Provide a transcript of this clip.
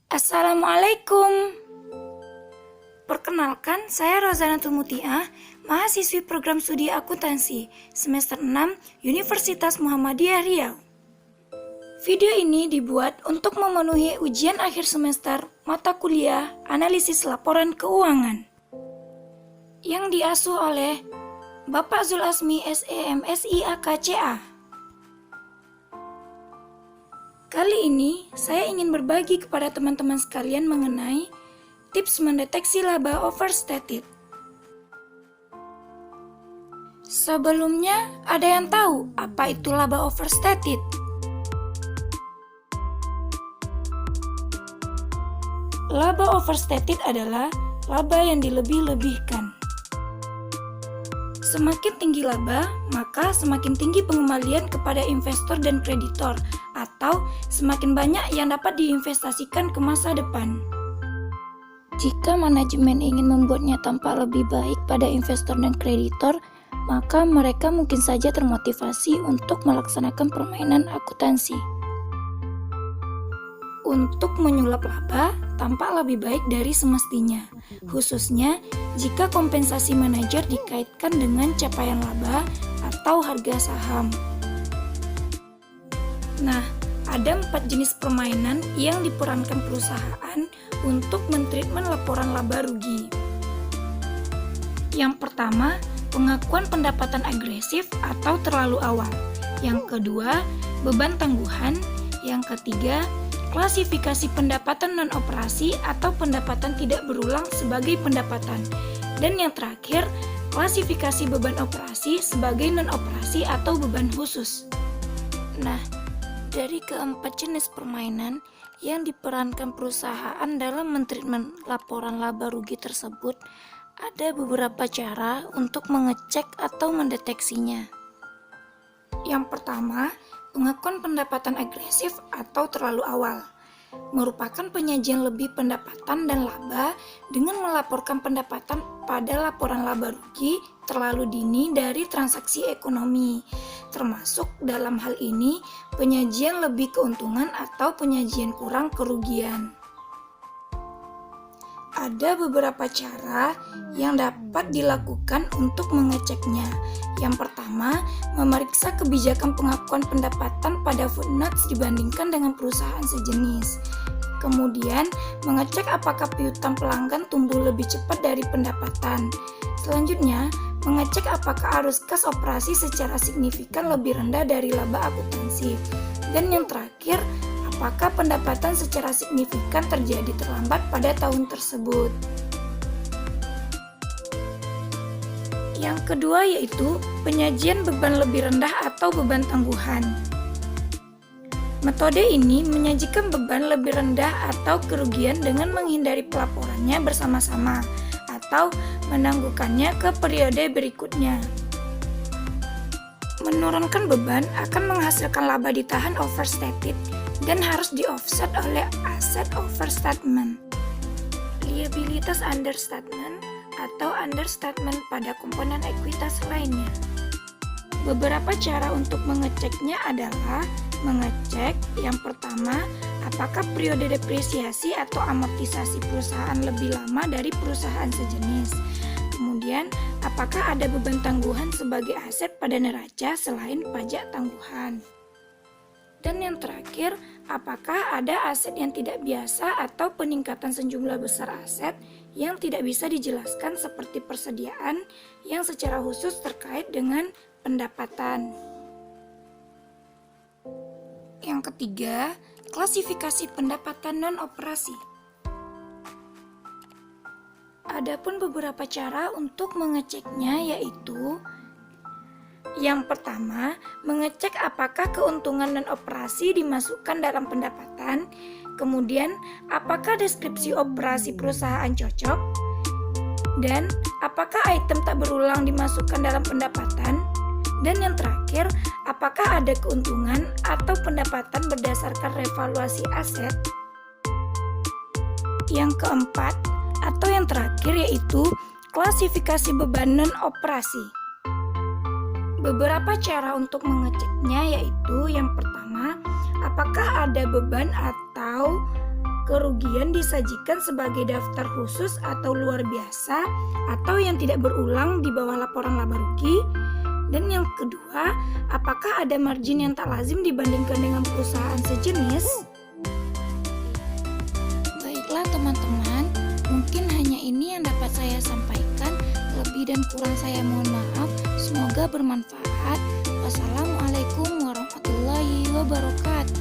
Assalamualaikum. Perkenalkan, saya Rozanatul Mutiah, mahasiswi program studi akuntansi semester 6 Universitas Muhammadiyah Riau. Video ini dibuat untuk memenuhi ujian akhir semester mata kuliah analisis laporan keuangan yang diasuh oleh Bapak Zulazmi SEMSIAKCA. Kali ini saya ingin berbagi kepada teman-teman sekalian mengenai tips mendeteksi laba overstated. Sebelumnya, ada yang tahu apa itu laba overstated? Laba overstated adalah laba yang dilebih-lebihkan. Semakin tinggi laba, maka semakin tinggi pengembalian kepada investor dan kreditor, atau semakin banyak yang dapat diinvestasikan ke masa depan. Jika manajemen ingin membuatnya tampak lebih baik pada investor dan kreditor, maka mereka mungkin saja termotivasi untuk melaksanakan permainan akuntansi. Untuk menyulap laba tampak lebih baik dari semestinya, khususnya jika kompensasi manajer dikaitkan dengan capaian laba atau harga saham. Nah, ada 4 jenis permainan yang diperankan perusahaan untuk mentreatment laporan laba rugi. Yang pertama, pengakuan pendapatan agresif atau terlalu awal. Yang kedua, beban tangguhan. Yang ketiga, klasifikasi pendapatan non-operasi atau pendapatan tidak berulang sebagai pendapatan. Dan yang terakhir, klasifikasi beban operasi sebagai non-operasi atau beban khusus. Nah, dari keempat jenis permainan yang diperankan perusahaan dalam mentreatment laporan laba rugi tersebut, ada beberapa cara untuk mengecek atau mendeteksinya. Yang pertama, pengakuan pendapatan agresif atau terlalu awal merupakan penyajian lebih pendapatan dan laba dengan melaporkan pendapatan pada laporan laba rugi terlalu dini dari transaksi ekonomi, termasuk dalam hal ini penyajian lebih keuntungan atau penyajian kurang kerugian. Ada beberapa cara yang dapat dilakukan untuk mengeceknya. Yang pertama, memeriksa kebijakan pengakuan pendapatan pada footnotes dibandingkan dengan perusahaan sejenis. Kemudian, mengecek apakah piutang pelanggan tumbuh lebih cepat dari pendapatan. Selanjutnya, mengecek apakah arus kas operasi secara signifikan lebih rendah dari laba akuntansi. Dan yang terakhir, apakah pendapatan secara signifikan terjadi terlambat pada tahun tersebut. Yang kedua yaitu penyajian beban lebih rendah atau beban tangguhan. Metode ini menyajikan beban lebih rendah atau kerugian dengan menghindari pelaporannya bersama-sama atau menangguhkannya ke periode berikutnya. Menurunkan beban akan menghasilkan laba ditahan overstated dan harus di-offset oleh aset overstatement, liabilitas understatement, atau understatement pada komponen ekuitas lainnya. Beberapa cara untuk mengeceknya adalah mengecek yang pertama, apakah periode depresiasi atau amortisasi perusahaan lebih lama dari perusahaan sejenis. Kemudian, apakah ada beban tangguhan sebagai aset pada neraca selain pajak tangguhan. Dan yang terakhir, apakah ada aset yang tidak biasa atau peningkatan sejumlah besar aset yang tidak bisa dijelaskan seperti persediaan yang secara khusus terkait dengan pendapatan. Yang ketiga, klasifikasi pendapatan non-operasi. Adapun beberapa cara untuk mengeceknya yaitu yang pertama, mengecek apakah keuntungan dan operasi dimasukkan dalam pendapatan, kemudian apakah deskripsi operasi perusahaan cocok, dan apakah item tak berulang dimasukkan dalam pendapatan, dan yang terakhir, apakah ada keuntungan atau pendapatan berdasarkan revaluasi aset. Yang keempat, atau yang terakhir yaitu klasifikasi beban non-operasi. Beberapa cara untuk mengeceknya yaitu yang pertama, apakah ada beban atau kerugian disajikan sebagai daftar khusus atau luar biasa atau yang tidak berulang di bawah laporan laba rugi? Dan yang kedua, apakah ada margin yang tak lazim dibandingkan dengan perusahaan sejenis? Baiklah teman-teman, mungkin hanya ini yang dapat saya sampaikan. Lebih dan kurang saya mohon maaf. Semoga bermanfaat. Wassalamualaikum warahmatullahi wabarakatuh.